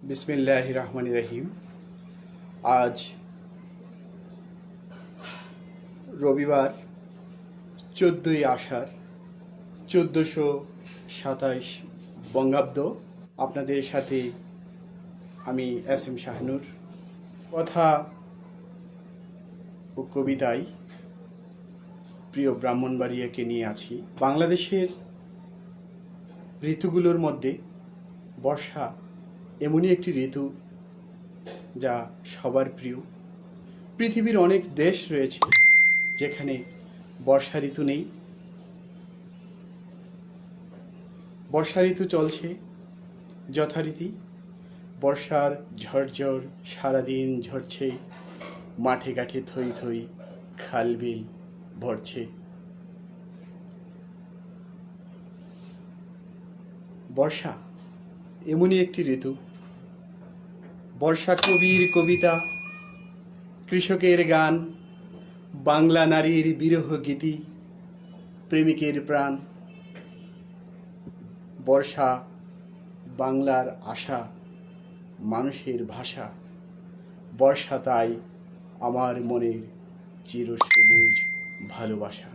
বিসমিল্লাহির রহমানির রহিম। আজ রবিবার 14ই আষাঢ় 1427 বঙ্গাব্দ। আপনাদের সাথে আমি এস.এম. শাহনুর কথা ও কবিতায় প্রিয় ব্রাহ্মণবাড়িয়াকে নিয়ে আছি। বাংলাদেশের ঋতুগুলোর মধ্যে বর্ষা এমনই একটি ঋতু যা সবার প্রিয়। পৃথিবীর অনেক দেশ রয়েছে যেখানে বর্ষা ঋতু নেই। বর্ষা ঋতু চলছে যথারীতি। বর্ষার ঝড়ঝড় সারাদিন ঝরছে, মাঠে ঘাটে থই থই, খাল বিল ভরছে। বর্ষা এমনই একটি ঋতু। বর্ষা কবির কবিতা, কৃষকের গান, বাংলা নারীর বিরহ গীতি, প্রেমিকের প্রাণ। বর্ষা বাংলার আশা, মানুষের ভাষা। বর্ষা তাই আমার মনের চিরসবুজ ভালোবাসা।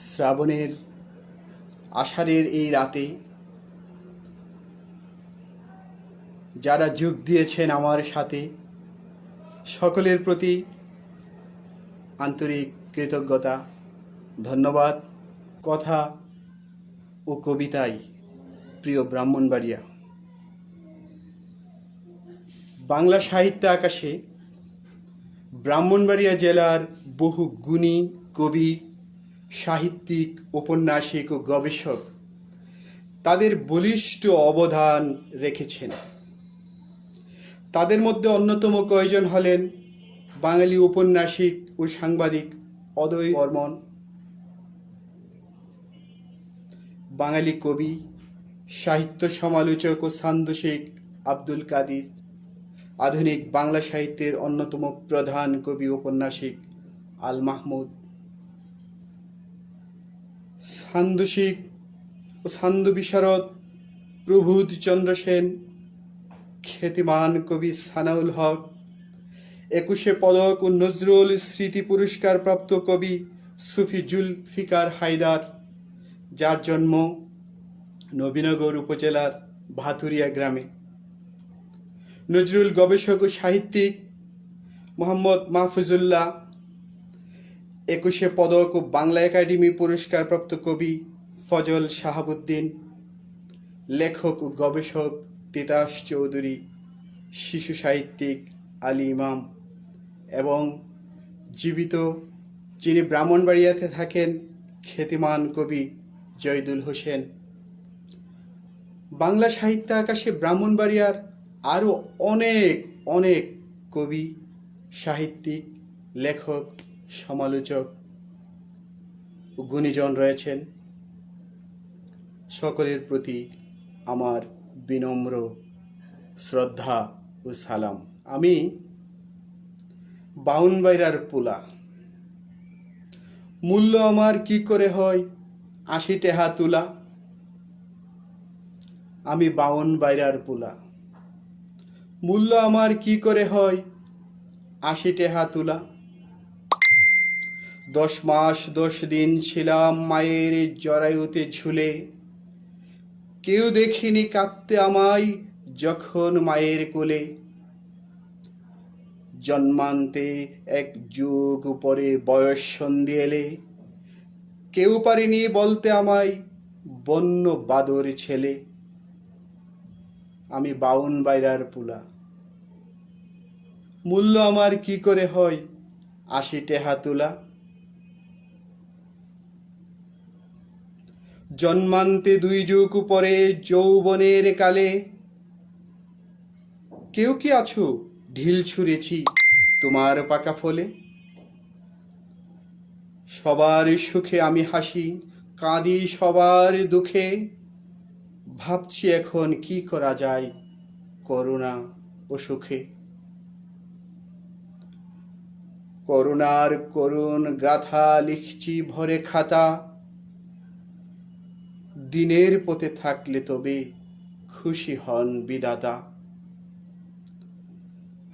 শ্রাবণের আষাঢ়ের এই রাতে যারা যোগ দিয়েছেন আমার সাথে, সকলের প্রতি আন্তরিক কৃতজ্ঞতা, ধন্যবাদ। কথা ও কবিতায় প্রিয় ব্রাহ্মণবাড়িয়া। বাংলা সাহিত্য আকাশে ব্রাহ্মণবাড়িয়া জেলার বহু গুণী কবি, সাহিত্যিক, ঔপন্যাসিক ও গবেষক তাদের বলিষ্ঠ অবদান রেখেছেন। তাদের মধ্যে অন্যতম কয়েকজন হলেন বাঙালি ঔপন্যাসিক ও সাংবাদিক অদয় বর্মন, বাঙালি কবি, সাহিত্য সমালোচক ও সান্ধ্যসিক আব্দুল কাদির, আধুনিক বাংলা সাহিত্যের অন্যতম প্রধান কবি ঔপন্যাসিক আল মাহমুদ, সান্ধ্যসিক ও সান্ধ্য বিশারদ প্রবোধ চন্দ্র সেন, খ্যাতিমান কবি সানাউল হক, 21 পদক ও নজরুল স্মৃতি পুরস্কার প্রাপ্ত কবি সুফি জুলফিকার হায়দার, যার জন্ম নবীনগর উপজেলার ভাতুরিয়া গ্রামে। নজরুল গবেষক ও সাহিত্যিক মোহাম্মদ মাহফুজুল্লাহ, 21 পদক ও বাংলা একাডেমি পুরস্কার প্রাপ্ত কবি ফজল শাহাবুদ্দিন, লেখক ও গবেষক তিতাস চৌধুরী, শিশু সাহিত্যিক আলী ইমাম এবং জীবিত যিনি ব্রাহ্মণবাড়িয়াতে থাকেন খ্যাতিমান কবি জয়দুল হোসেন। বাংলা সাহিত্য আকাশে ব্রাহ্মণবাড়িয়ার আরও অনেক অনেক কবি, সাহিত্যিক, লেখক, সমালোচক ও গুণীজন রয়েছেন। সকলের প্রতি আমার বিনম্র শ্রদ্ধা ও সালাম। আমি বাউনবাইরার পোলা, মূল্য আমার কি করে হয় 80 টেহা তুলা। আমি বাউনবাইরার পোলা, মূল্য আমার কি করে হয় 80 টেহা তুলা। 10 মাস 10 দিন ছিলাম মায়ের জরায়ুতে ঝুলে, কেউ দেখিনি কাঁদতে আমায় যখন মায়ের কোলে। জন্মান্তে 1 যুগ পরে বয়স সন্ধি এলে, কেউ পারেনি বলতে আমায় বন্য বাদর ছেলে। আমি বাউনবাইরার পোলা, মূল্য আমার কি করে হয় 80 টেহা তুলা। জন্মান্তে 2 যুগ পরে যৌবনের কালে, কেউ কি আছো ঢিল ছুঁড়েছি তোমার পাকা ফলে। সবার সুখে আমি হাসি, কাঁদি সবার দুঃখে, ভাবছি এখন কি করা যায় করুণা ও সুখে। করুণার করুণ গাথা লিখছি ভরে খাতা, দিনের পথে থাকলে তবে খুশি হন বিধাতা।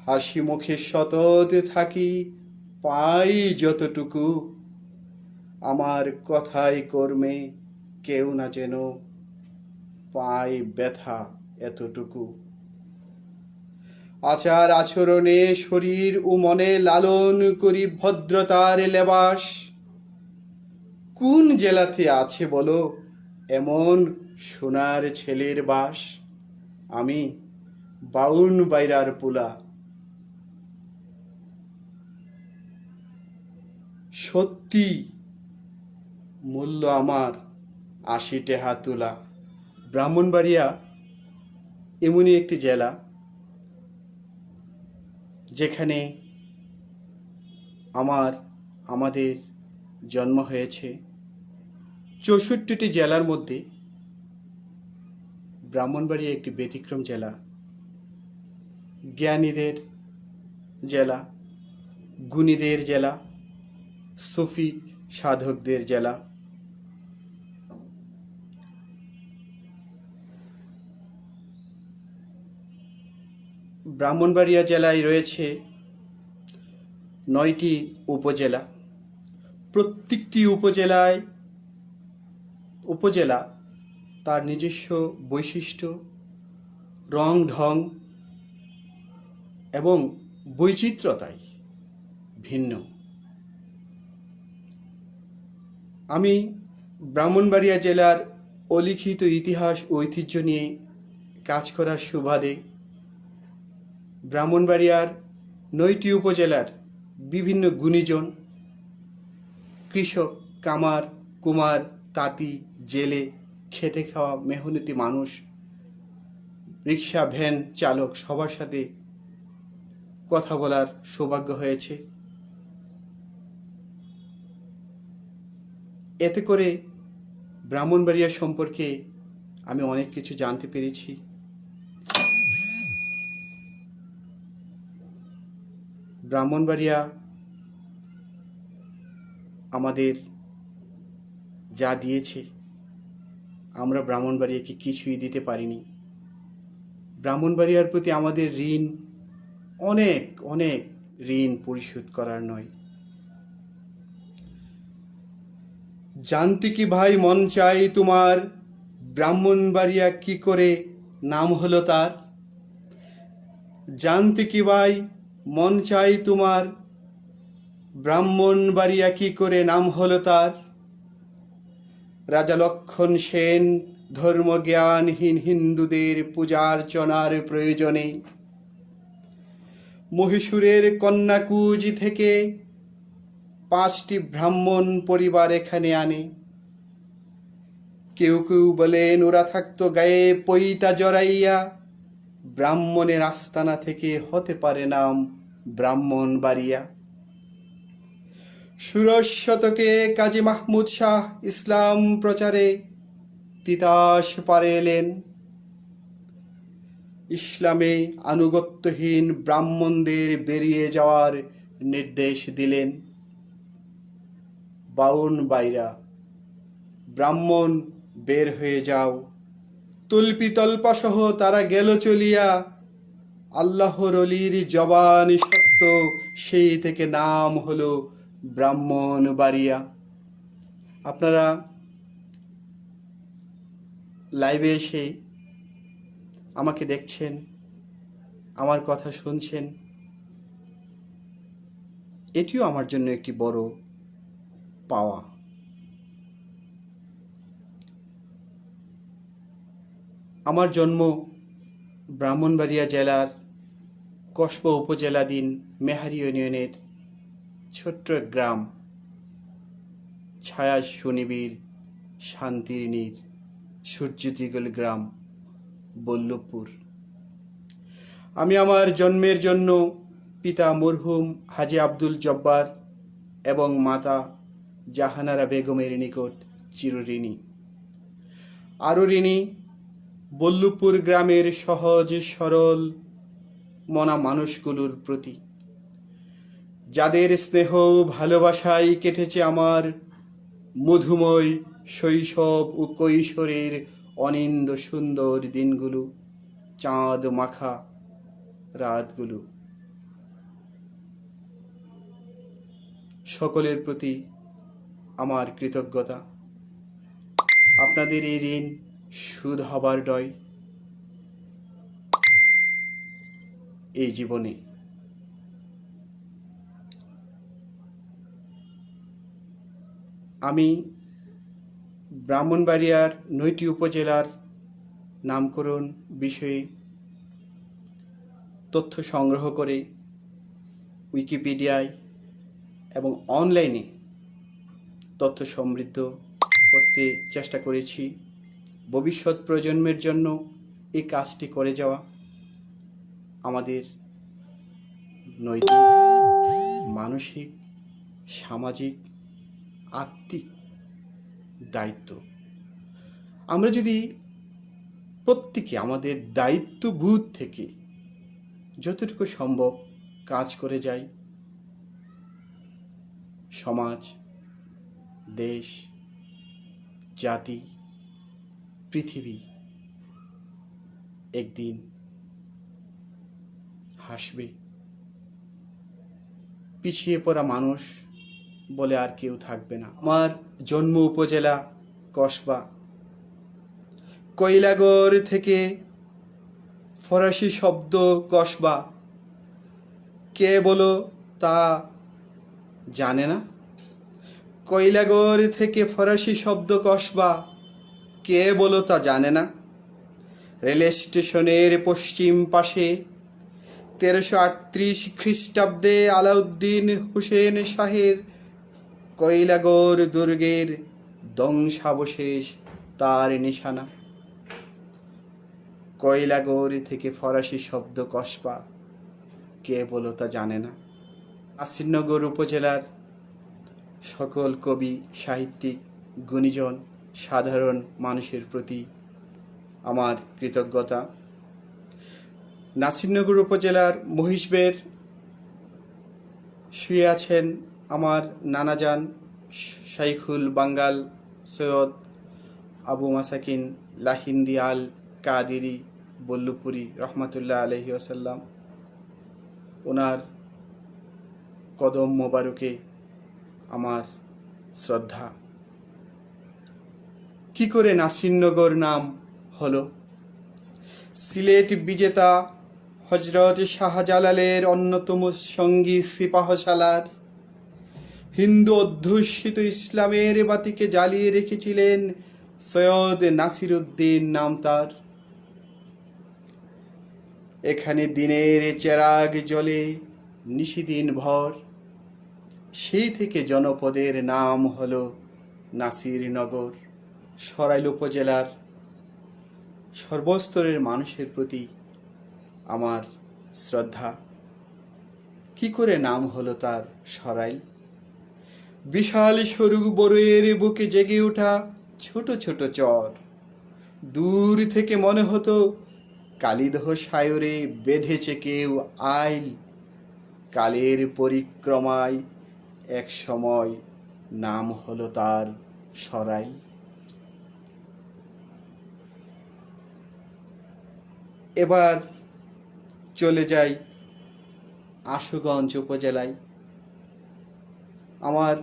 হাসি মুখে সতত থাকি, পাই যতটুকু, আমার কথায় কর্মে কেউ না যেন পায় ব্যথা এতটুকু। আচার আচরণে শরীর ও মনে লালন করি ভদ্রতার লেবাস। কোন জেলাতে আছে বলো এমন সোনার ছেলের বাস? আমি বাউন বাইরার পোলা, সত্যি মূল্য আমার ৮০ টেহা তোলা। ব্রাহ্মণবাড়িয়া এমনই একটি জেলা যেখানে আমাদের জন্ম হয়েছে। ৬৪টি জেলার মধ্যে ব্রাহ্মণবাড়িয়া একটি ব্যতিক্রম জেলা, জ্ঞানীদের জেলা, গুণীদের জেলা, সুফি সাধকদের জেলা। ব্রাহ্মণবাড়িয়া জেলায় রয়েছে ৯টি উপজেলা। প্রত্যেকটি উপজেলা তার নিজস্ব বৈশিষ্ট্য, রং ঢং এবং বৈচিত্র্যতায় ভিন্ন। আমি ব্রাহ্মণবাড়িয়া জেলার অলিখিত ইতিহাস ও ঐতিহ্য নিয়ে কাজ করার সুবাদে ব্রাহ্মণবাড়িয়ার ৯টি উপজেলার বিভিন্ন গুণীজন, কৃষক, কামার, কুমার, তাঁতি, জেলে, খেটে খাওয়া মেহনতি মানুষ, রিক্সা ভ্যান চালক সবার সাথে কথা বলার সৌভাগ্য হয়েছে। এতে করে ব্রাহ্মণবাড়িয়া সম্পর্কে আমি অনেক কিছু জানতে পেরেছি। ব্রাহ্মণবাড়িয়া আমাদের যা দিয়েছে আমরা ব্রাহ্মণবাড়িয়াকে কিছুই দিতে পারিনি। ব্রাহ্মণবাড়িয়ার প্রতি আমাদের ঋণ অনেক অনেক, ঋণ পরিশোধ করার নয়। জানতে কি ভাই মন চাই তোমার, ব্রাহ্মণবাড়িয়া কি করে নাম হলো তার? জানতে কি ভাই মন চাই তোমার, ব্রাহ্মণবাড়িয়া কি করে নাম হলো তার? রাজা লক্ষণ সেন ধর্মজ্ঞানহীন হিন্দুদের পূজার্চনার প্রয়োজনে মহীশূরের কন্যাকুজ থেকে ৫টি ব্রাহ্মণ পরিবার এখানে আনে। কেউ কেউ বলেন ওরা থাকতো গায়ে পৈতা জড়াইয়া, ব্রাহ্মণের আস্তানা থেকে হতে পারে নাম ব্রাহ্মণবাড়িয়া। ষোড়শ শতকে কাজী মাহমুদ শাহ ইসলাম প্রচারে তিতাস পারে এলেন। ইসলামে আনুগত্যহীন ব্রাহ্মণদের বেরিয়ে যাওয়ার নির্দেশ দিলেন। বাউন বাইরা, ব্রাহ্মণ বের হয়ে যাও। তল্পি তল্পা সহ তারা গেল চলিয়া, আল্লাহর অলির জবানি সত্য, সেই থেকে নাম হলো ব্রাহ্মণবাড়িয়া। আপনারা লাইভে এসে আমাকে দেখছেন, আমার কথা শুনছেন, এটিও আমার জন্য একটি বড় পাওয়া। আমার জন্ম ব্রাহ্মণবাড়িয়া জেলার কসবা উপজেলাধীন মেহারি ইউনিয়নের ছোট্ট গ্রাম ছায়া সুনিবিড় শান্তির নীর সূর্যদিগল গ্রাম বল্লভপুর। আমি আমার জন্মের জন্য পিতা মরহুম হাজী আব্দুল জব্বার এবং মাতা জাহানারা বেগমের নিকট চিরঋণী। আরও ঋণী বল্লভপুর গ্রামের সহজ সরল মনা মানুষগুলোর প্রতি, যাদের স্নেহ ভালোবাসায় কেটেছে আমার মধুময় শৈশব ও কৈশোরের অনিন্দ সুন্দর দিনগুলো, চাঁদ মাখা রাতগুলো। সকলের প্রতি আমার কৃতজ্ঞতা। আপনাদের এই ঋণ সুদ হবার নয় এই জীবনে। আমি ব্রাহ্মণবাড়িয়ার 9টি উপজেলার নামকরণ বিষয়ে তথ্য সংগ্রহ করে উইকিপিডিয়ায় এবং অনলাইনে তথ্য সমৃদ্ধ করতে চেষ্টা করেছি। ভবিষ্যৎ প্রজন্মের জন্য এই কাজটি করে যাওয়া আমাদের নৈতিক, মানসিক, সামাজিক, আত্মিক দায়িত্ব। আমরা যদি প্রত্যেকে আমাদের দায়িত্ববোধ থেকে যতটুকু সম্ভব কাজ করে যাই, সমাজ, দেশ, জাতি, পৃথিবী একদিন হাসবে। পিছিয়ে পড়া মানুষ বলে আর কেউ থাকবে না। আমার জন্ম উপজেলা কসবা। কৈলাগড় থেকে ফরাসি শব্দ কসবা কে বলো তা জানে না? কৈলাগড় থেকে ফরাসি শব্দ কসবা কে বলো তা জানে না? রেল স্টেশনের পশ্চিম পাশে 1338 খ্রিস্টাব্দে আলাউদ্দিন হোসেন শাহের কৈলাগড় দুর্গের ধ্বংসাবশেষ তার নিশানা। কৈলাগড় থেকে ফরাসি শব্দ কসবা কে বলো তা জানে না? নাসিরনগর উপজেলার সকল কবি, সাহিত্যিক, গুণীজন, সাধারণ মানুষের প্রতি আমার কৃতজ্ঞতা। নাসিরনগর উপজেলার মহিষবের শুয়ে আছেন আমার নানাজান শাইখুল বাঙ্গাল সৈয়দ আবু মাসাকিন লাহিন্দি আল কাদিরি বল্লুপুরি রহমতুল্লাহ আলহি আসাল্লাম। ওনার কদম মোবারকে আমার শ্রদ্ধা। কি করে নাসিরনগর নাম হলো? সিলেট বিজেতা হজরত শাহজালালের অন্যতম সঙ্গী সিপাহসালার হিন্দু অধ্যুষিত ইসলামের বাতিকে জ্বালিয়ে রেখেছিলেন সৈয়দ নাসির উদ্দিন নাম তার। এখানে দিনের চেরাগ জ্বলে নিশিদিন ভর। সেই থেকে জনপদের নাম হলো নাসিরনগর। সরাইল উপজেলার সর্বস্তরের মানুষের প্রতি আমার শ্রদ্ধা। কি করে নাম হলো তার সরাইল? বিশাল সরু বরইয়ের বুকে জেগে ওঠা ছোট ছোট চর। দূর থেকে মনে হতো কালিদহ সায়রে বেঁধেছে কেউ আইল। কালের পরিক্রমায় এক সময় নাম হলো তার সরাইল। এবার চলে যাই আশুগঞ্জ উপজেলায়। আমার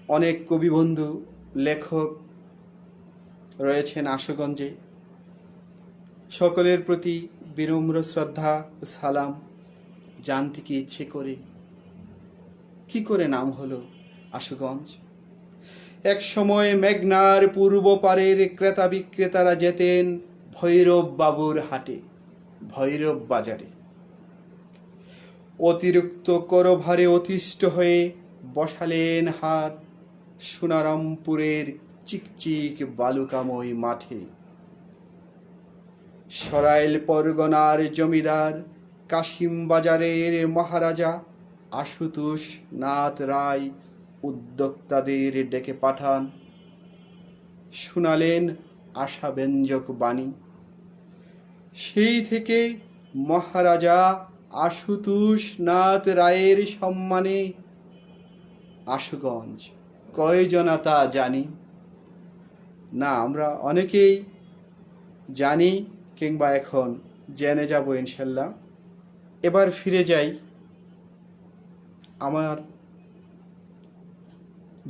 অনেক কবি বন্ধু, লেখক রয়েছেন আশুগঞ্জে। সকলের প্রতি বিনম্র শ্রদ্ধা ও সালাম জানতে কি ইচ্ছে করে কি করে নাম হলো আশুগঞ্জ? এক সময় মেঘনার পূর্ব পারের ক্রেতা বিক্রেতারা যেতেন ভৈরব বাবুর হাটে, ভৈরব বাজারে। অতিরিক্ত করভারে অতিষ্ঠ হয়ে বসালেন হাট সোনারামপুরের চিকচিক বালুকাময় মাঠে। সরাইল পরগনার জমিদার কাশিম বাজারের মহারাজা আশুতোষ নাথ রায় উদ্যোক্তাদের ডেকে পাঠান। শুনালেন আশাব্যঞ্জক বাণী। সেই থেকে মহারাজা আশুতোষ নাথ রায়ের সম্মানে আশুগঞ্জ কয়জনা তা জানি না। আমরা অনেকেই জানি কিংবা এখন জেনে যাব ইনশাল্লাহ। এবার ফিরে যাই আমার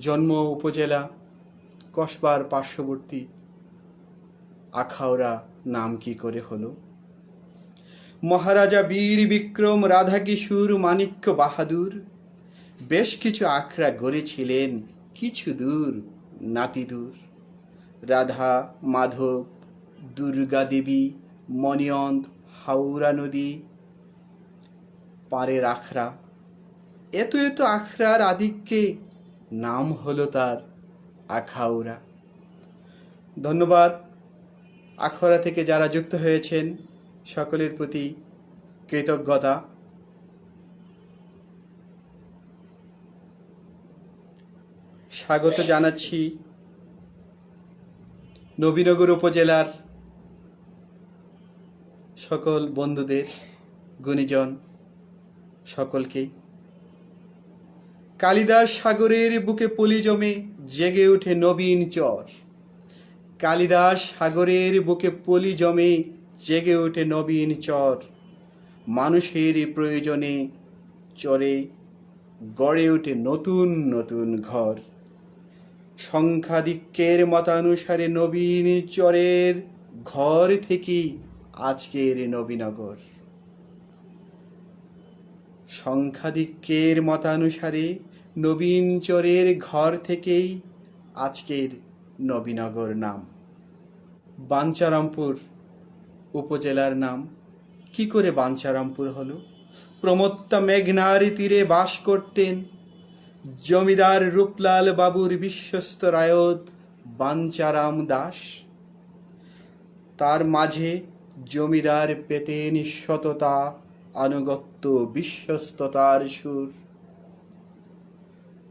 জন্ম উপজেলা কসবার পার্শ্ববর্তী আখাউড়া নাম কি করে হলো। মহারাজা বীর বিক্রম রাধাকিশোর মাণিক্য বাহাদুর বেশ কিছু আখড়া গড়েছিলেন কিছু দূর নাতিদূর। রাধা মাধব দুর্গা দেবী মণিয়ন্ত হাওড়া নদী পাড়ের আখড়া, এত এত আখড়ার আধিক্যে নাম হলো তার আখাউড়া। ধন্যবাদ আখাউড়া থেকে যারা যুক্ত হয়েছেন সকলের প্রতি কৃতজ্ঞতা। স্বাগত জানাচ্ছি নবীনগর উপজেলার সকল বন্ধুদের, গুণীজন সকলকেই। কালিদাস সাগরের বুকে পলি জমে জেগে ওঠে নবীন চর। কালিদাস সাগরের বুকে পলি জমে জেগে ওঠে নবীন চর। মানুষের প্রয়োজনে চরে গড়ে ওঠে নতুন নতুন ঘর। সংখ্যাধিক্যের মতানুসারে নবীন চরের ঘর থেকেই আজকের নবীনগর। সংখ্যাধিক্যের মতানুসারে নবীন চরের ঘর থেকেই আজকের নবীনগর নাম। বাঞ্ছারামপুর উপজেলার নাম কি করে বাঞ্ছারামপুর হলো? প্রমত্তা মেঘনার তীরে বাস করতেন জমিদার রূপলাল বাবুর বিশ্বস্ত রায়ত বাঞ্ছারাম দাস। তার মাঝে জমিদার পেতেন সততা আনুগত্য বিশ্বস্ততার সুর।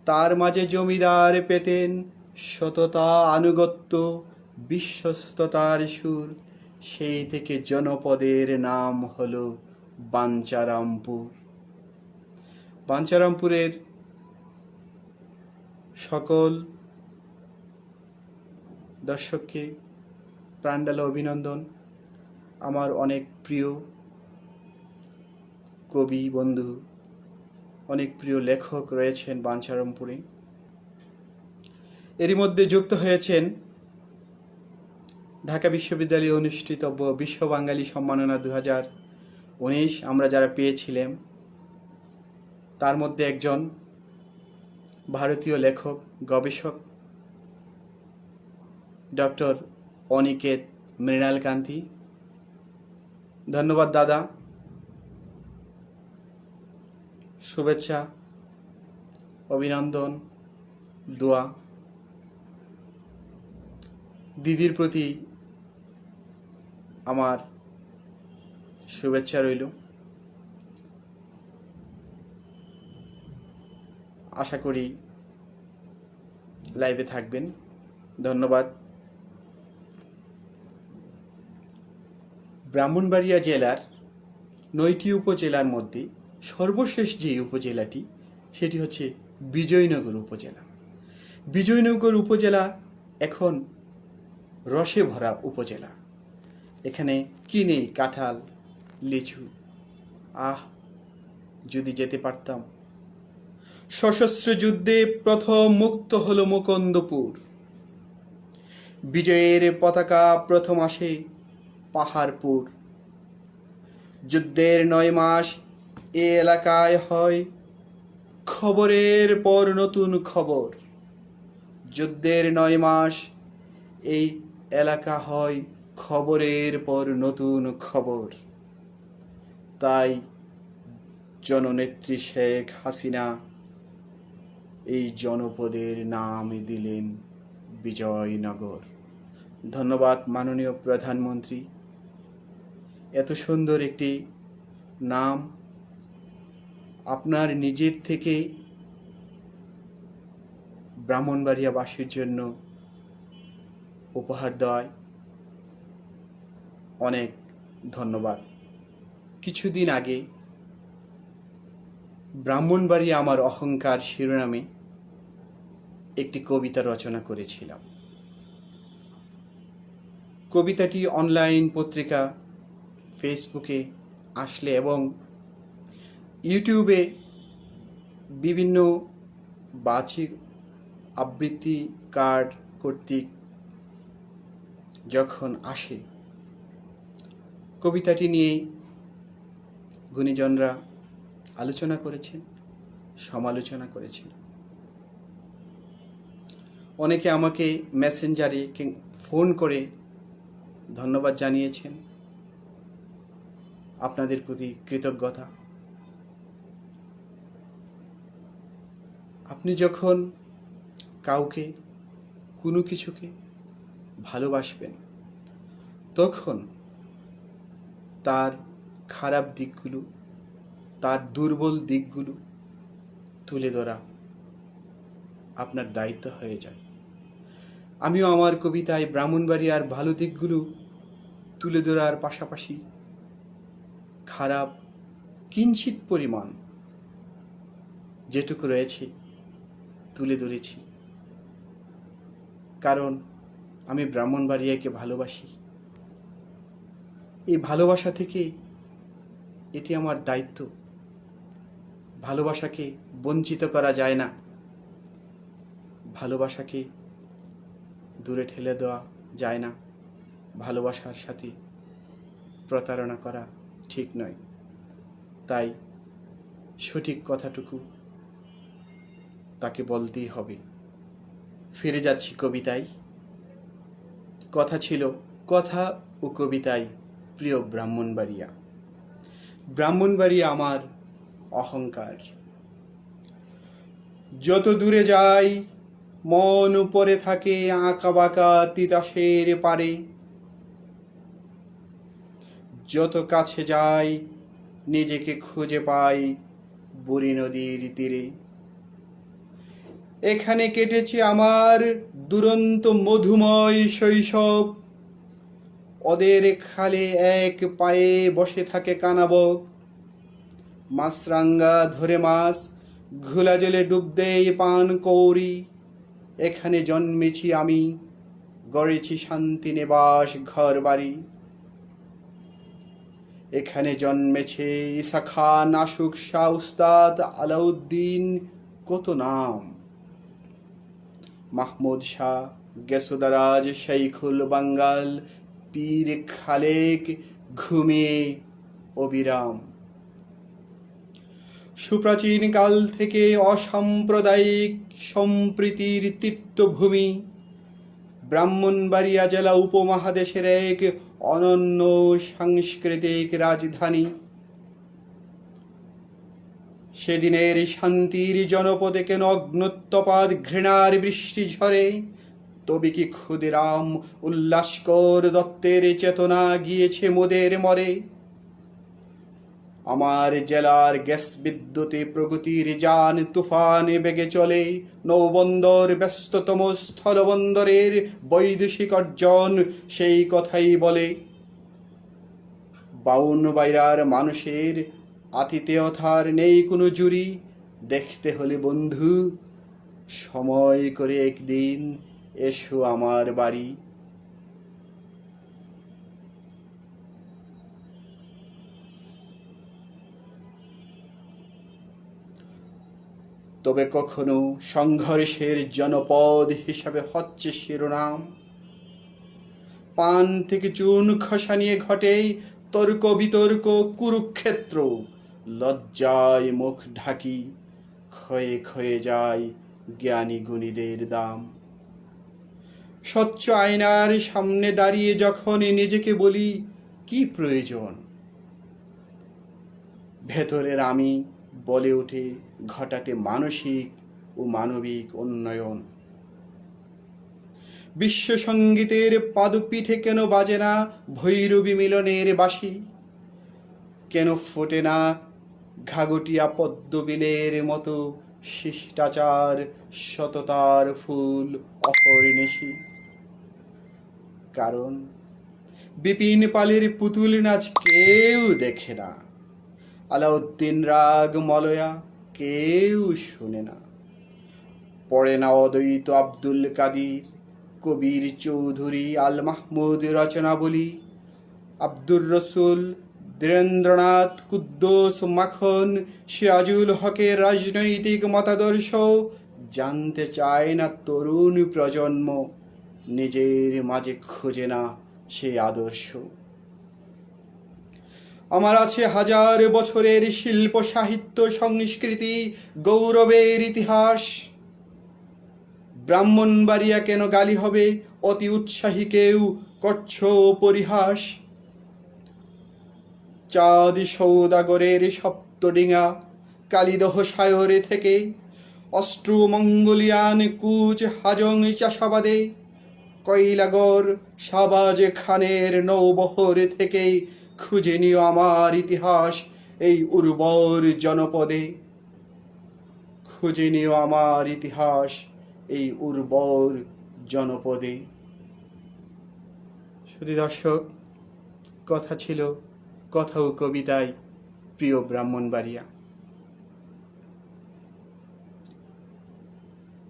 তার মাঝে জমিদার পেতেন সততা আনুগত্য বিশ্বস্ততার সুর। সেই থেকে জনপদের নাম হলো বাঞ্ছারামপুর। বাঞ্ছারামপুরের সকল দর্শককে প্রাণঢালা অভিনন্দন। আমার অনেক প্রিয় কবি বন্ধু, অনেক প্রিয় লেখক রয়েছেন বাঞ্ছারামপুরে। এরই মধ্যে যুক্ত হয়েছেন ঢাকা বিশ্ববিদ্যালয়ে অনুষ্ঠিতব্য বিশ্ব বাঙালি সম্মাননা 2019 আমরা যারা পেয়েছিলাম, তার মধ্যে একজন ভারতীয় লেখক গবেষক ডক্টর অনিকেত মৃণালকান্তি। ধন্যবাদ দাদা, শুভেচ্ছা, অভিনন্দন, দোয়া। দিদির প্রতি আমার শুভেচ্ছা রইল। আশা করি লাইভে থাকবেন। ধন্যবাদ। ব্রাহ্মণবাড়িয়া জেলার 9টি উপজেলার মধ্যে সর্বশেষ যে উপজেলাটি সেটি হচ্ছে বিজয়নগর উপজেলা। বিজয়নগর উপজেলা এখন রসে ভরা উপজেলা। এখানে কি নেই? কাঁঠাল, লিচু। যদি যেতে পারতাম। সশস্ত্র যুদ্ধে প্রথম মুক্ত হলো মুকুন্দপুর। বিজয়ের পতাকা প্রথম আসে পাহাড়পুর। যুদ্ধের 9 মাস এ এলাকায় হয় খবরের পর নতুন খবর। যুদ্ধের 9 মাস এই এলাকা হয় খবরের পর নতুন খবর। তাই জননেত্রী শেখ হাসিনা এই জনপদের নাম দিলেন বিজয়নগর। ধন্যবাদ মাননীয় প্রধানমন্ত্রী, এত সুন্দর একটি নাম আপনার নিজের থেকে ব্রাহ্মণবাড়িয়াবাসীর জন্য উপহার দেওয়ায় অনেক ধন্যবাদ। কিছুদিন আগে ব্রাহ্মণবাড়িয়া আমার অহংকার শিরোনামে একটি কবিতা রচনা করেছিলাম। কবিতাটি অনলাইন পত্রিকা ফেসবুকে আসলে এবং ইউটিউবে বিভিন্ন বাচিক আবৃত্তিকার কর্তৃক যখন আসে, কবিতাটি নিয়ে গুণীজনরা আলোচনা করেছেন, সমালোচনা করেছেন। অনেকে আমাকে মেসেঞ্জারে ফোন করে ধন্যবাদ জানিয়েছেন। আপনাদের প্রতি কৃতজ্ঞতা। আপনি যখন কাউকে কোনো কিছুকে ভালোবাসবেন, তখন তার খারাপ দিকগুলো, তার দুর্বল দিকগুলো তুলে ধরা আপনার দায়িত্ব হয়ে যায়। আমিও আমার কবিতায় ব্রাহ্মণবাড়িয়ার ভালো দিকগুলো তুলে ধরার পাশাপাশি খারাপ কিঞ্চিত পরিমাণ যেটুকু রয়েছে তুলে ধরেছি, কারণ আমি ব্রাহ্মণবাড়িয়াকে ভালোবাসি। এই ভালোবাসা থেকে এটি আমার দায়িত্ব। ভালোবাসাকে বঞ্চিত করা যায় না, ভালোবাসাকে দূরে ঠেলে দেওয়া যায় না, ভালোবাসার সাথে প্রতারণা করা ঠিক নয়। তাই সঠিক কথাটুকু তাকে বলতেই হবে। ফিরে যাচ্ছি কবিতায়। কথা ছিল কথা ও কবিতায় প্রিয় ব্রাহ্মণবাড়িয়া। ব্রাহ্মণবাড়িয়া আমার অহংকার। যত দূরে যাই মন উপরে থাকে আঁকা বাঁকা তিতাসের পারে। যত কাছে যাই নিজেকে খুঁজে পাই বুড়ি নদীর তীরে। এখানে কেটেছে আমার দুরন্ত মধুময় শৈশব। ওদের খালে এক পায়ে বসে থাকে কানাবক। মাছরাঙ্গা ধরে মাছ, ঘোলা জলে ডুব দেয় পান কৌরি। এখানে জন্মেছি আমি, গড়েছি শান্তি নিবাস ঘর বাড়ি। এখানে জন্মেছে ঈসা খান, আশুক শাহ, উস্তাদ আলাউদ্দিন, কত নাম। মাহমুদ শাহ, গেসুদারাজ, শৈখুল বাঙ্গাল, পীর খালেক, ঘুমিয়ে অবিরাম। সুপ্রাচীন কাল থেকে অসাম্প্রদায়িক সম্প্রীতির তীর্থভূমি। ব্রাহ্মণবাড়িয়া জেলা উপমহাদেশের এক অনন্য সাংস্কৃতিক রাজধানী। সেদিনের শান্তির জনপদে কেন অগ্ন্যুৎপাত ঘৃণার বৃষ্টি ঝরে? তবে কি ক্ষুদিরাম উল্লাসকর দত্তের চেতনা গিয়েছে মোদের মরে? আমার জেলার গ্যাস বিদ্যুতে প্রগতির যান তুফানে বেগে চলে। নৌবন্দর ব্যস্ততম স্থলবন্দরের বৈদেশিক অর্জন সেই কথাই বলে। ব্রাহ্মণবাড়িয়ার মানুষের আতিথেয়তার নেই কোনো জুড়ি। দেখতে হলে বন্ধু সময় করে একদিন এসো আমার বাড়ি। তবে কখনো সংঘর্ষের জনপদ হিসাবে হচ্ছে শিরোনাম। পান থেকে চুন খসা নিয়ে ঘটে তর্ক বিতর্ক, কুরুক্ষেত্র। লজ্জায় মুখ ঢাকি, ক্ষয়ে ক্ষয়ে যায় জ্ঞানী গুণীদের দাম। স্বচ্ছ আয়নার সামনে দাঁড়িয়ে যখন নিজেকে বলি কি প্রয়োজন, ভেতরের আমি বলে ওঠে ঘটাতে মানসিক ও মানবিক উন্নয়ন। বিশ্ব সঙ্গীতের পাদপীঠে কেন বাজে না ভৈরবী মিলনের বাঁশি? কেন ফোটে না ঘাগটিয়া পদ্মবিলের মতো শিষ্টাচার সততার ফুল অহর্নিশি? কারণ বিপিন পালের পুতুল নাচ কেউ দেখে না, আলাউদ্দিন রাগ মলয়া কেউ শোনে না। পড়ে না অদ্বৈত আব্দুল কাদির, কবির চৌধুরী, আল মাহমুদ রচনাবলী, আব্দুর রসুল, ধীরেন্দ্রনাথ, কুদ্দুস, মাখন, সিরাজুল হকের রাজনৈতিক মতাদর্শ জানতে চায় না তরুণ প্রজন্ম, নিজের মাঝে খোঁজে না সেই আদর্শ। আমার আছে হাজার বছরের শিল্প সাহিত্য সংস্কৃতি গৌরবের ইতিহাস। ব্রাহ্মণবাড়িয়া কেন গালি হবে, অতি উৎসাহী কেউ করছ পরিহাস। চাঁদ সৌদাগরের সপ্তডিঙা, কালিদহ সায়রে থেকে, অস্ট্রো মঙ্গোলিয়ান কুচ হাজং চাষাবাদে, কৈলাগড় শাহবাজ খানের নৌবহর থেকে খুঁজে নিও আমার ইতিহাস এই উর্বর জনপদে। খুঁজে নিও আমার ইতিহাস এই উর্বর জনপদে। শুধু দর্শক, কথা ছিল কথা ও কবিতায় প্রিয় ব্রাহ্মণবাড়িয়া।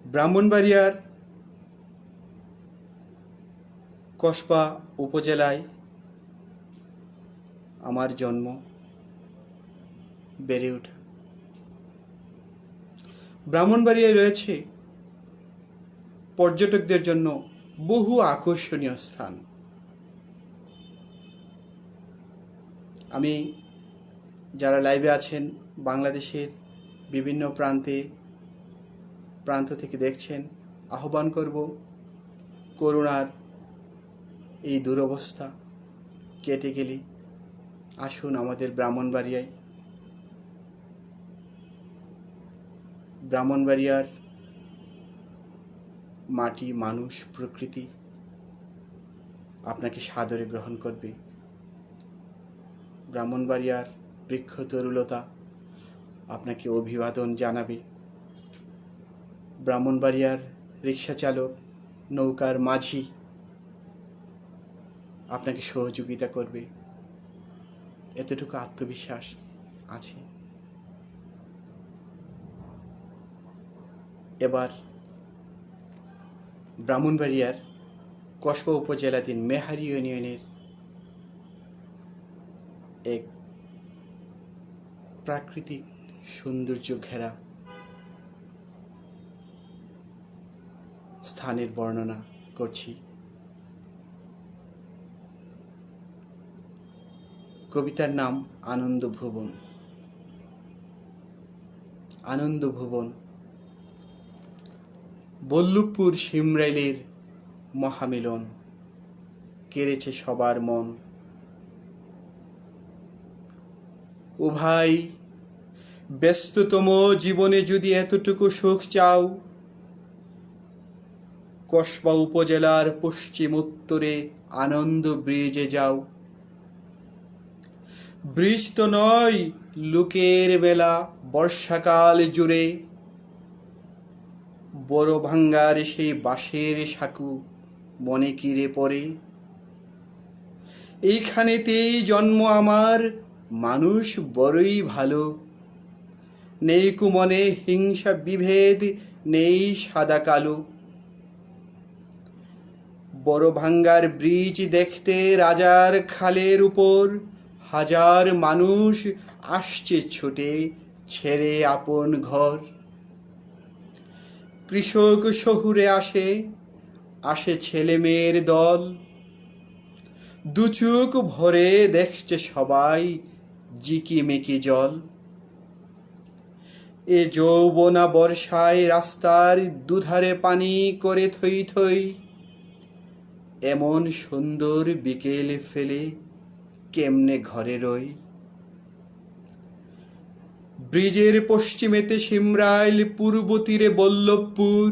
ব্রাহ্মণবাড়িয়ার কসবা উপজেলায় আমার জন্ম, বেড়ে ওঠা। ব্রাহ্মণবাড়িয়ায় রয়েছে পর্যটকদের জন্য বহু আকর্ষণীয় স্থান। আমি যারা লাইভে আছেন, বাংলাদেশের বিভিন্ন প্রান্ত থেকে দেখছেন, আহ্বান করব করোনার এই দুরবস্থা কেটে গেলে আসুন আমাদের ব্রাহ্মণবাড়িয়ায়। ব্রাহ্মণবাড়িয়ার মাটি, মানুষ, প্রকৃতি আপনাকে সাদরে গ্রহণ করবে। ব্রাহ্মণবাড়িয়ার বৃক্ষ তরুলতা আপনাকে অভিবাদন জানাবে। ব্রাহ্মণবাড়িয়ার রিক্সা চালক, নৌকার মাঝি আপনাকে সহযোগিতা করবে। এতটুকু আত্মবিশ্বাস আছে। এবার ব্রাহ্মণবাড়িয়ার কসবা উপজেলাধীন মেহারি ইউনিয়নের এক প্রাকৃতিক সৌন্দর্য ঘেরা স্থানের বর্ণনা করছি। কবিতার নাম আনন্দ ভুবন। আনন্দ ভুবন বল্লভপুর শিমরাইলের মহামিলন, কেড়েছে সবার মন। ও ভাই, ব্যস্ততম জীবনে যদি এতটুকু সুখ চাও, কসবা উপজেলার পশ্চিম উত্তরে আনন্দ ব্রিজে যাও। ব্রিজ তো নয়, লোকের মেলা বর্ষাকাল জুড়ে। বড় ভাঙ্গার সেই বাঁশের সাঁকু মনে কিরে পড়ে। এইখানেতেই জন্ম আমার, মানুষ বড়ই ভালো। নেই কুমনে হিংসা বিভেদ, নেই সাদা কালো। বড় ভাঙ্গার ব্রিজ দেখতে রাজার খালের উপর হাজার মানুষ আসছে ছুটে, ছেড়ে আপন ঘর। কৃষক শহুরে আসে ছেলে মেয়ের দল। দুচোখ ভরে দেখছে সবাই জিকিমিকি জল। এ যৌবনা বর্ষায় রাস্তার দুধারে পানি করে থই থই। এমন সুন্দর বিকেল ফেলে কেমনে ঘরে রই। ব্রিজের পশ্চিমেতে শিমরাইল, পূর্ব তীরে বল্লভপুর।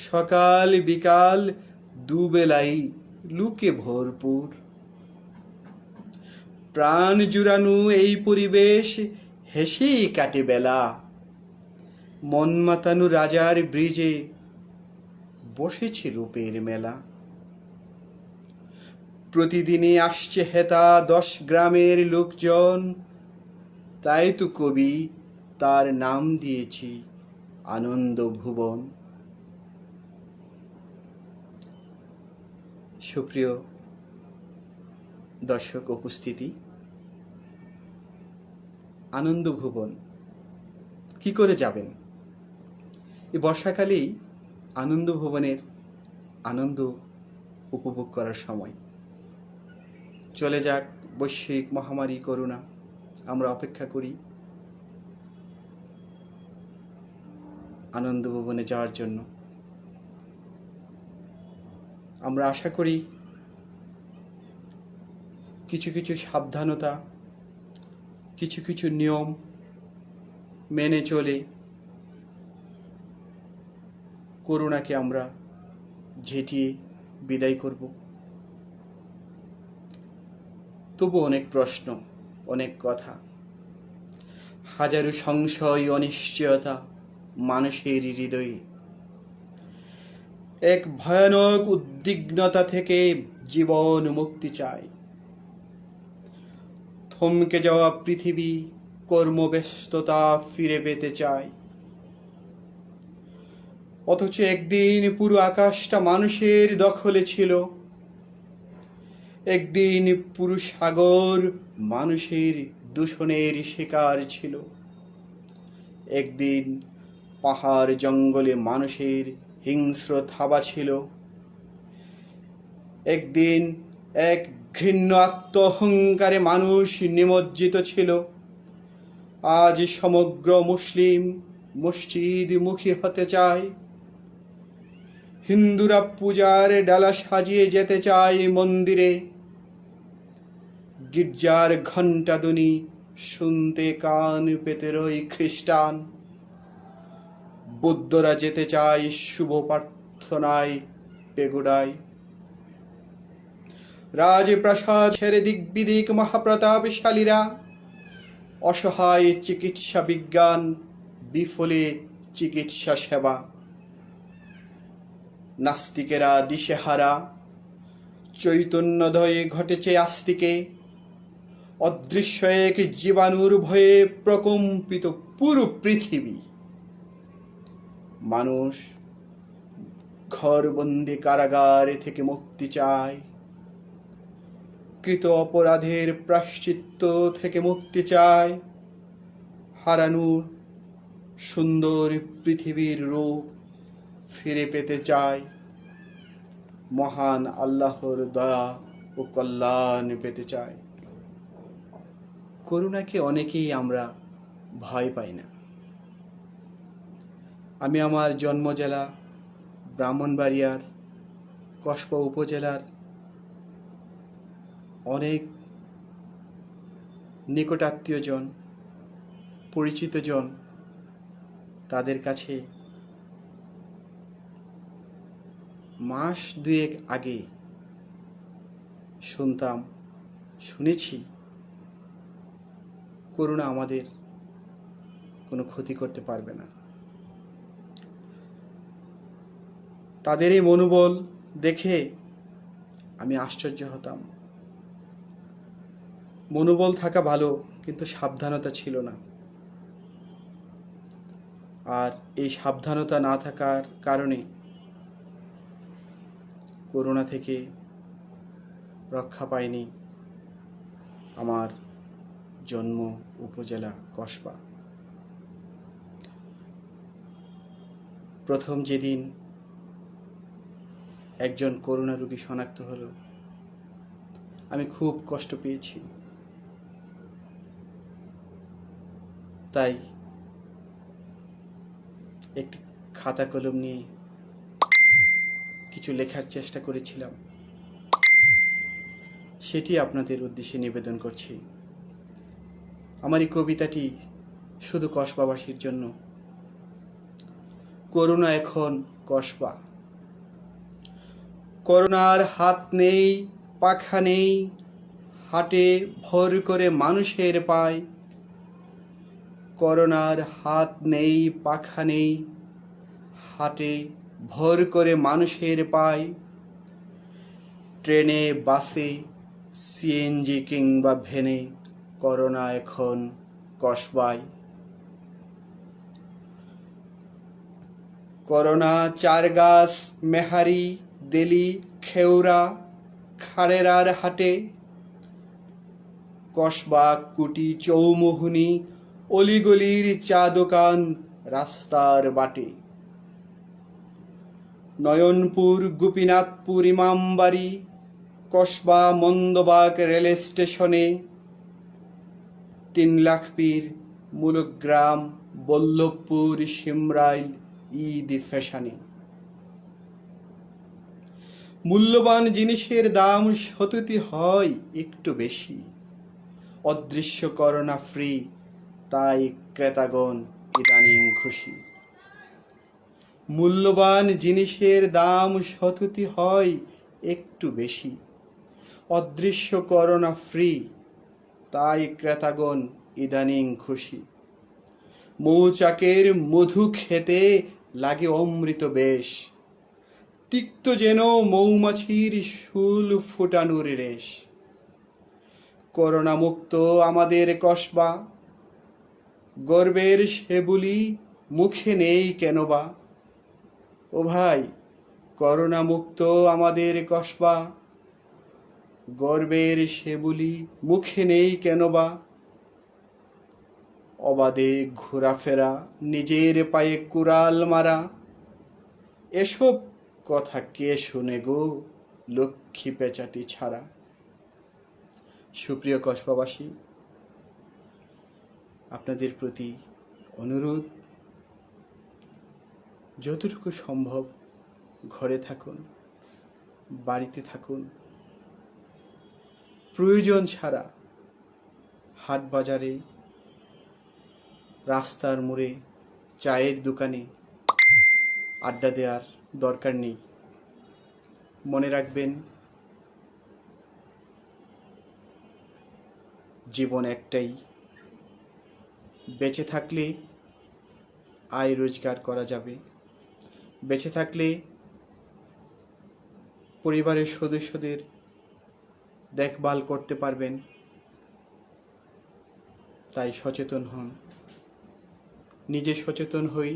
সকাল বিকাল দুবেলাই লুকে ভরপুর। প্রাণ জুড়ানো এই পরিবেশ, হেসেই কাটে বেলা। মন মাতানো রাজার ব্রিজে বসেছে রূপের মেলা। প্রতিদিনই আসছে হেতা 10 গ্রামের লোকজন। তাই তো কবি তার নাম দিয়েছি আনন্দ ভুবন। সুপ্রিয় দর্শক উপস্থিতি, আনন্দ ভুবন কি করে যাবেন? এই বর্ষাকালেই আনন্দ ভুবনের আনন্দ উপভোগ করার সময়। চলে যাক বৈশ্বিক মহামারী করোনা, আমরা অপেক্ষা করি আনন্দ ভুবনে যাওয়ার জন্য। আমরা আশা করি কিছু কিছু সাবধানতা, কিছু কিছু নিয়ম মেনে চলে করোনাকে আমরা ঝেঁটিয়ে বিদায় করব। তবু অনেক প্রশ্ন, অনেক কথা, হাজারো সংশয়, অনিশ্চয়তা মানুষের হৃদয়ে। এক ভয়ানক উদ্বিগ্নতা থেকে জীবন মুক্তি চায়। থমকে যাওয়া পৃথিবী কর্মব্যস্ততা ফিরে পেতে চায়। অথচ একদিন পুরো আকাশটা মানুষের দখলে ছিল। একদিন পুরো সাগর মানুষের দূষণের শিকার ছিল। একদিন পাহাড় জঙ্গলে মানুষের হিংস্র থাবা ছিল। একদিন এক ঘৃণ্য আত্ম অহংকারে মানুষ নিমজ্জিত ছিল। আজ সমগ্র মুসলিম মসজিদ মুখী হতে চায়। হিন্দুরা পূজার ডালা সাজিয়ে যেতে চায় মন্দিরে। গির্জার ঘণ্টাধ্বনি শুনতে কান পেতে রই খ্রিস্টান। বৌদ্ধরা যেতে চায় শুভ প্রার্থনায় পেগোডায়। রাজপ্রাসাদ ছেড়ে দিক বিদিক মহাপ্রতাপশালীরা। অসহায় চিকিৎসা বিজ্ঞান, বিফলে চিকিৎসা সেবা। নাস্তিকেরা দিশেহারা, চৈতন্যোদয় ঘটেছে আস্তিকে। অদৃশ্য এক জীবাণুর ভয়ে প্রকম্পিত পুরো পৃথিবী। মানুষ ঘরবন্দি কারাগার থেকে মুক্তি চায়। কৃত অপরাধের প্রায়শ্চিত্ত থেকে মুক্তি চায়। হারানো সুন্দর পৃথিবীর রূপ ফিরে পেতে চায়। মহান আল্লাহর দয়া ও কল্যাণ পেতে চায়। করোনাকে অনেকেই আমরা ভয় পাই না। আমি আমার জন্ম জেলা ব্রাহ্মণবাড়িয়ার কসবা উপজেলার অনেক নিকটাত্মীয়জন, পরিচিতজন, তাদের কাছে মাস দুয়েক আগে শুনেছি করোনা আমাদের কোনো ক্ষতি করতে পারবে না। তাদের এই মনোবল দেখে আমি আশ্চর্য হতাম। মনোবল থাকা ভালো, কিন্তু সাবধানতা ছিল না। আর এই সাবধানতা না থাকার কারণে করোনা থেকে রক্ষা পায়নি আমার জন্ম উপজেলা কসবা। প্রথম যেদিন একজন করোনা রোগী শনাক্ত হলো, আমি খুব কষ্ট পেয়েছি। তাই একটি খাতা কলম নিয়ে কিছু লেখার চেষ্টা করেছিলাম, সেটি আপনাদের উদ্দেশ্যে নিবেদন করছি। আমার এই কবিতাটি শুধু কসবাবাসীর জন্য। করোনা এখন কসবা। করোনার হাত নেই, পাখা নেই, হাটে ভর করে মানুষের পায়। করোনার হাত নেই, পাখা নেই, হাটে ভর করে মানুষের পায়। ট্রেনে, বাসে, সিএনজি কিংবা ভ্যানে করোনা এখন কসবায়। করোনা, চারগাছ, মেহারি, দেলি, খেউরা, খাড়েরার হাটে, কসবা, কুটি, চৌমুহনী, অলিগলির চা দোকান, রাস্তার বাটে, নয়নপুর, গোপীনাথপুর, ইমামবাড়ি, কসবা, মন্দবাগ রেল স্টেশনে, 3 লাখ পীর, মূলগ্রাম, বল্লভপুর, শিমরাইল, ঈদ ফ্যাশনে। মূল্যবান জিনিসের দাম সততই হয় একটু বেশি, অদৃশ্য করোনা ফ্রি, তাই ক্রেতাগণ ইদানিং খুশি। মূল্যবান জিনিসের দাম সততই হয় একটু বেশি, অদৃশ্য করোনা ফ্রি, তাই ক্রেতাগণ ইদানিং খুশি। মৌচাকের মধু খেতে লাগে অমৃত বেশ, তিক্ত যেন মৌমাছির শুল ফুটানোর রেশ। করোনা মুক্ত আমাদের কসবা, গর্বের সেবুলি মুখে নেই কেন বা। ও ভাই, করোনা মুক্ত আমাদের কসবা, গর্বের সেবুলি মুখে নেই কেন বা। অবাধে ঘোরাফেরা, নিজের পায়ে কুড়াল মারা, এসব কথা কে শুনে গো লক্ষ্মী পেঁচাটি ছাড়া। সুপ্রিয় কসবাবাসী, আপনাদের প্রতি অনুরোধ, যতটুকু সম্ভব ঘরে থাকুন, বাড়িতে থাকুন, প্রয়োজন ছাড়া হাট বাজারে, রাস্তার মোড়ে, চায়ের দোকানে আড্ডা দেওয়ার দরকার নেই। মনে রাখবেন, জীবন একটাই, বেঁচে থাকলে আয় রোজগার করা যাবে, বেঁচে থাকলে পরিবারের সদস্যদের দেখভাল করতে পারবেন। তাই সচেতন হন, নিজে সচেতন হই,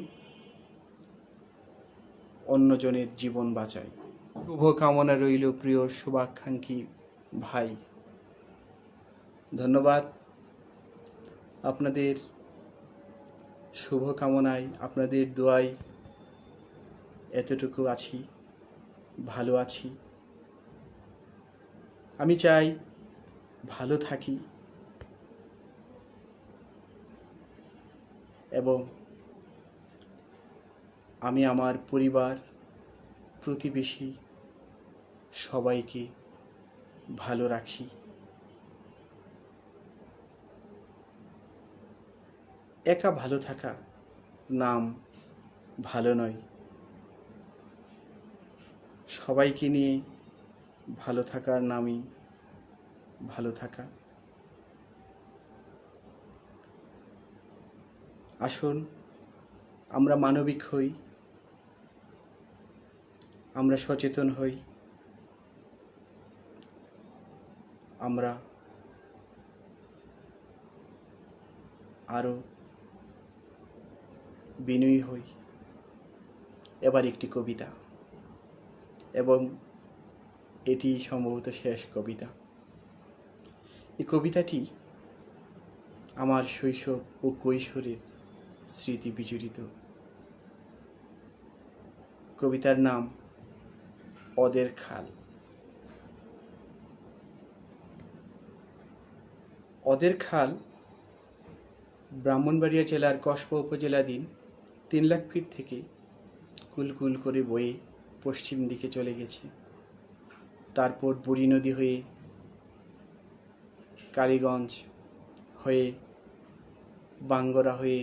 অন্যজনের জীবন বাঁচাই। শুভকামনা রইল প্রিয় শুভাকাঙ্ক্ষী ভাই। ধন্যবাদ। আপনাদের শুভকামনায়, আপনাদের দোয়ায় এতটুকু আছি, ভালো আছি। আমি চাই ভালো থাকি এবং আমি আমার পরিবার, প্রতিবেশী সবাইকে ভালো রাখি। একা ভালো থাকা নাম ভালো নয়, সবাইকে নিয়ে ভালো থাকার নামই ভালো থাকা। আসুন আমরা মানবিক হই, আমরা সচেতন হই, আমরা আরও বিনয়ী হই। এবার একটি কবিতা, এবং এটি সম্ভবত শেষ কবিতা। এই কবিতাটি আমার শৈশব ও কৈশোরের স্মৃতি বিজড়িত। কবিতার নাম ওদের খাল। ওদের খাল ব্রাহ্মণবাড়িয়া জেলার কসবা উপজেলাধীন 3 লাখ ফিট থেকে কুলকুল করে বয়ে পশ্চিম দিকে চলে গেছে। তারপর বুড়ি নদী হয়ে, কালীগঞ্জ হয়ে, বাঙ্গরা হয়ে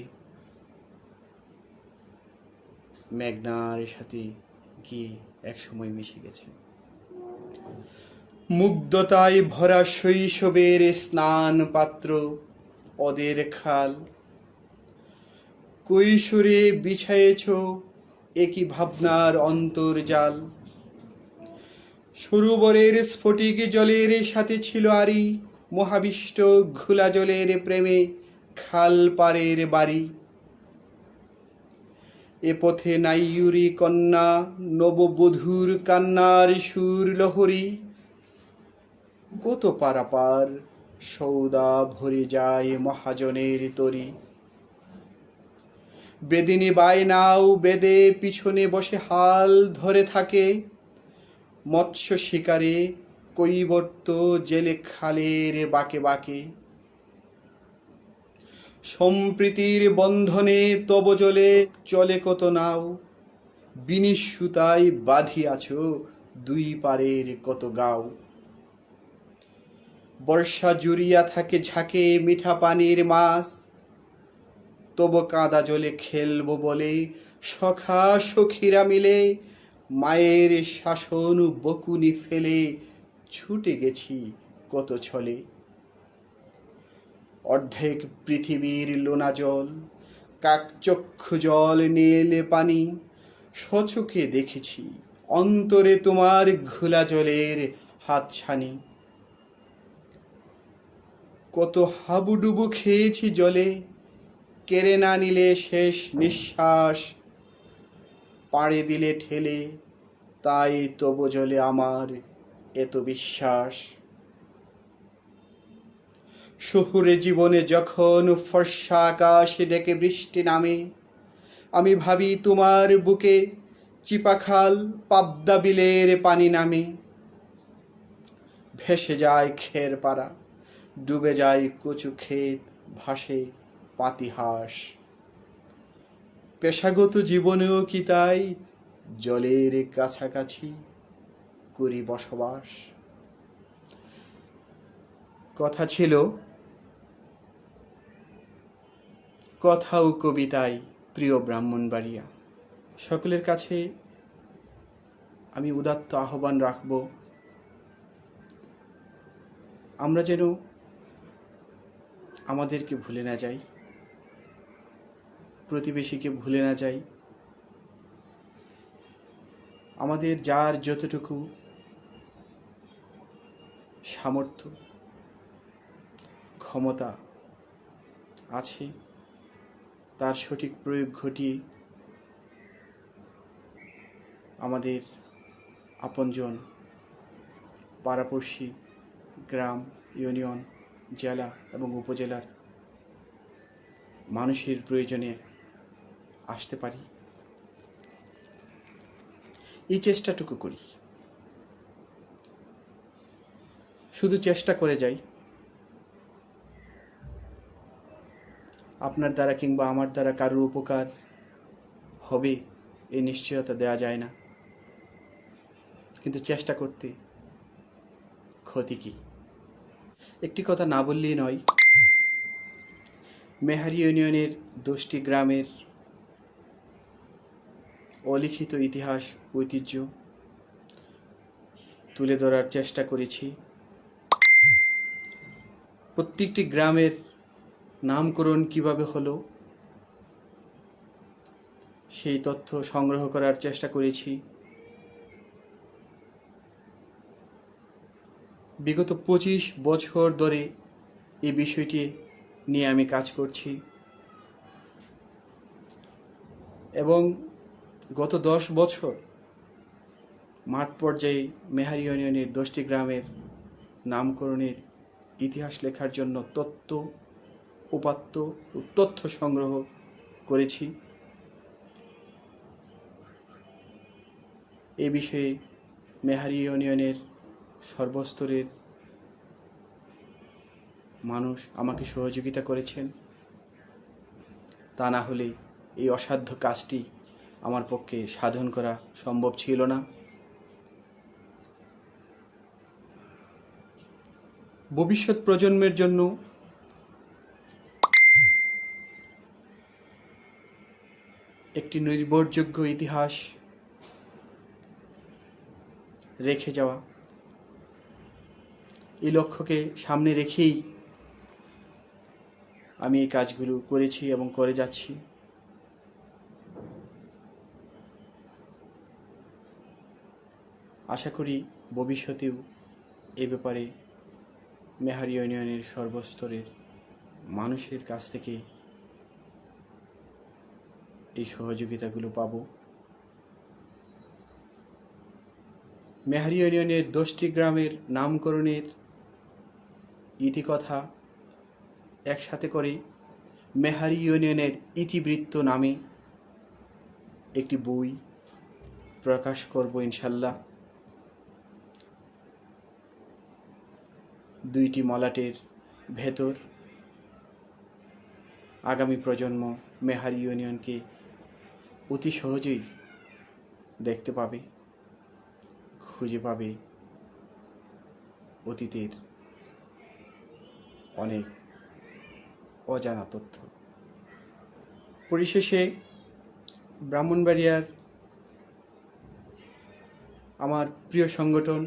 মেঘনার সাথে গিয়ে একসময় মিশে গেছে। মুগ্ধতায় ভরা শৈশবের স্নান পাত্র ওদের খাল। কৈশোরে বিছায়েছ একই ভাবনার অন্তর্জাল। সরোবরের স্ফটিক জলের সাথে ছিল আরি, মহাবিষ্ট ঘোলা জলের প্রেমে খাল পাড়ের বাড়ি। এ পথে নাইয়ুরি কন্যা নববধূর কান্নার সুর লহরী, কত পারাপার সৌদা ভরে যায় মহাজনের তরী। বেদিনী বায়নাও বেদে পিছনে বসে হাল ধরে থাকে, মৎস্য শিকারে কৈবর্ত জেলে খালের বাঁকে বাঁকে। সম্প্রীতির বন্ধনে তব জলে চলে কত নাও, বিনিশুতায় বাঁধিয়াছ দুই পারের কত গাও। বর্ষা জুড়িয়া থাকে ঝাঁকে মিঠা পানির মাছ, তব কাদা জলে খেলবো বলে সখা সখীরা মিলে মায়ের শাসন বকুনি ফেলে ছুটে গেছি কত ছলে। অর্ধেক পৃথিবীর লোনা জল, কাকচক্ষু জল নীল পানি, সচোখে দেখেছি অন্তরে তোমার ঘোলা জলের হাতছানি। কত হাবুডুবু খেয়েছি জলে, কেড়ে না নিলে শেষ নিঃশ্বাস, পাড়ে দিলে ঠেলে তাই তব জলে আমার এত বিশ্বাস। শহুরে জীবনে যখন ফর্সা আকাশে ডেকে বৃষ্টি নামে, আমি ভাবি তোমার বুকে চিপাখাল পাবদা বিলের পানি নামে। ভেসে যায় খের পাড়া, ডুবে যায় কচু ক্ষেত, ভাসে পাতিহাঁস। পেশাগত জীবনেও কি তাই জলের কাছাকাছি করি বসবাস। কথা ছিল কথা ও কবিতায় প্রিয় ব্রাহ্মণবাড়িয়া। সকলের কাছে আমি উদাত্ত আহ্বান রাখব, আমরা যেন আমাদেরকে ভুলে না যাই, প্রতিবেশীকে ভুলে না যাই। আমাদের যার যতটুকু সামর্থ্য ক্ষমতা আছে তার সঠিক প্রয়োগ ঘটিয়ে আমাদের আপনজন, পাড়াপড়শি, গ্রাম, ইউনিয়ন, জেলা এবং উপজেলার মানুষের প্রয়োজনে আসতে পারি, এই চেষ্টাটুকু করি। শুধু চেষ্টা করে যাই, আপনার দ্বারা কিংবা আমার দ্বারা কারোর উপকার হবে এই নিশ্চয়তা দেওয়া যায় না, কিন্তু চেষ্টা করতে ক্ষতি কি। একটি কথা না বললেই নয়, মেহারি ইউনিয়নের 10টি গ্রামের অলিখিত ইতিহাস ঐতিহ্য তুলে ধরার চেষ্টা করেছি। প্রত্যেকটি গ্রামের নামকরণ কিভাবে হলো সেই তথ্য সংগ্রহ করার চেষ্টা করেছি। বিগত 25 বছর ধরে এই বিষয়টি নিয়ে আমি কাজ করছি এবং গত 10 বছর মাঠ পর্যায়ে মেহারি ইউনিয়নের 10টি গ্রামের নামকরণের ইতিহাস লেখার জন্য তথ্য, উপাত্ত ও তথ্য সংগ্রহ করেছি। এ বিষয়ে মেহারি ইউনিয়নের সর্বস্তরের মানুষ আমাকে সহযোগিতা করেছেন, তা না হলে এই অসাধ্য কাজটি আমার পক্ষে সাধন করা সম্ভব ছিল না। ভবিষ্যৎ প্রজন্মের জন্য একটি নির্ভরযোগ্য ইতিহাস রেখে যাওয়া, এই লক্ষ্যকে সামনে রেখেই আমি এই কাজগুলো করেছি এবং করে যাচ্ছি। আশা করি ভবিষ্যতেও এ ব্যাপারে মেহারি ইউনিয়নের সর্বস্তরের মানুষের কাছ থেকে এই সহযোগিতাগুলো পাব। মেহারি ইউনিয়নের 10টি গ্রামের নামকরণের ইতিকথা একসাথে করে মেহারি ইউনিয়নের ইতিবৃত্ত নামে একটি বই প্রকাশ করব ইনশাল্লাহ। 2টি মলাটের ভেতর আগামী প্রজন্ম মেহারি ইউনিয়নকে অতি সহজেই দেখতে পাবে, খুঁজে পাবে অতীতের অনেক অজানা তথ্য। পরিশেষে ব্রাহ্মণবাড়িয়ার আমার প্রিয় সংগঠন,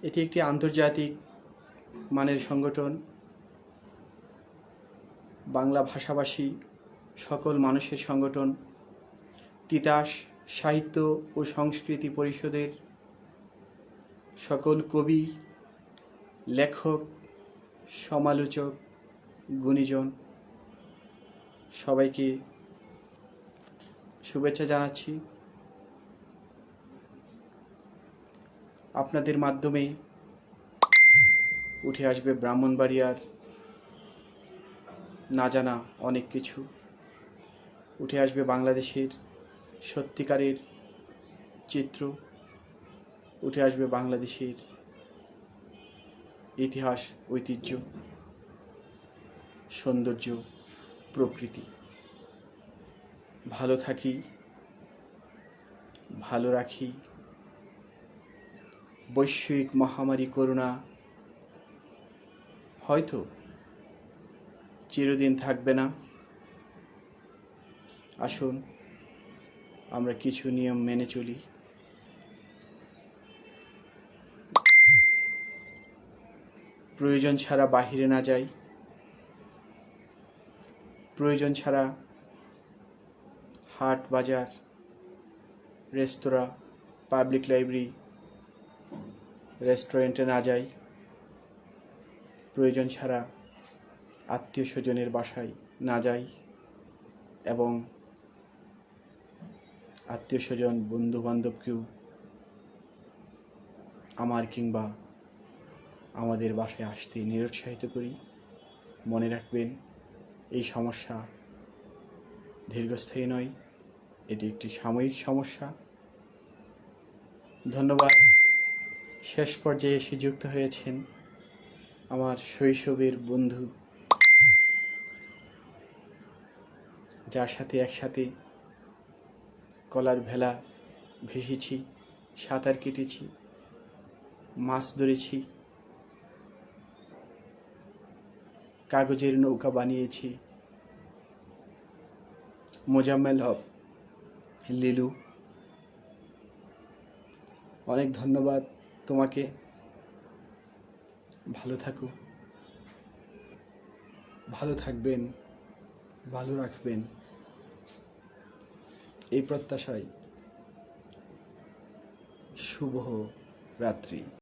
এটি একটি আন্তর্জাতিক মানের সংগঠন। বাংলা ভাষাভাষী সকল মানুষের সংগঠন। তিতাস সাহিত্য ও সংস্কৃতি পরিষদের সকল কবি, লেখক, সমালোচক, গুণীজন সবাইকে শুভেচ্ছা জানাচ্ছি। আপনাদের মাধ্যমে উঠে আসবে ব্রাহ্মণবাড়িয়ার না জানা অনেক কিছু, উঠে আসবে বাংলাদেশের সত্যিকারের চিত্র, উঠে আসবে বাংলাদেশের ইতিহাস, ঐতিহ্য, সৌন্দর্য, প্রকৃতি। ভালো থাকি, ভালো রাখি। বৈশ্বিক মহামারী করোনা হয়তো চিরদিন থাকবে না। আসুন আমরা কিছু নিয়ম মেনে চলি। প্রয়োজন ছাড়া বাহিরে না যাই, প্রয়োজন ছাড়া হাট বাজার, রেস্তোরাঁ, পাবলিক লাইব্রেরি, রেস্টুরেন্টে না যাই, প্রয়োজন ছাড়া আত্মীয় স্বজনের বাসায় না যাই এবং আত্মীয় স্বজন বন্ধু বান্ধবকেও আমার কিংবা আমাদের বাসায় আসতে নিরুৎসাহিত করি। মনে রাখবেন, এই সমস্যা দীর্ঘস্থায়ী নয়, এটি একটি সাময়িক সমস্যা। ধন্যবাদ। শেষ পর্যায়ে এসে যুক্ত হয়েছেন আমার শৈশবের বন্ধু, যার সাথে একসাথে কলার ভেলা ভেসেছি, সাঁতার কেটেছি, মাছ ধরেছি, কাগজের নৌকা বানিয়েছি। মোজাম্মেল হক লিলু, অনেক ধন্যবাদ তোমাকে। ভালো থাকো, ভালো থাকবেন, ভালো রাখবেন, এই প্রত্যাশায় শুভ রাত্রি।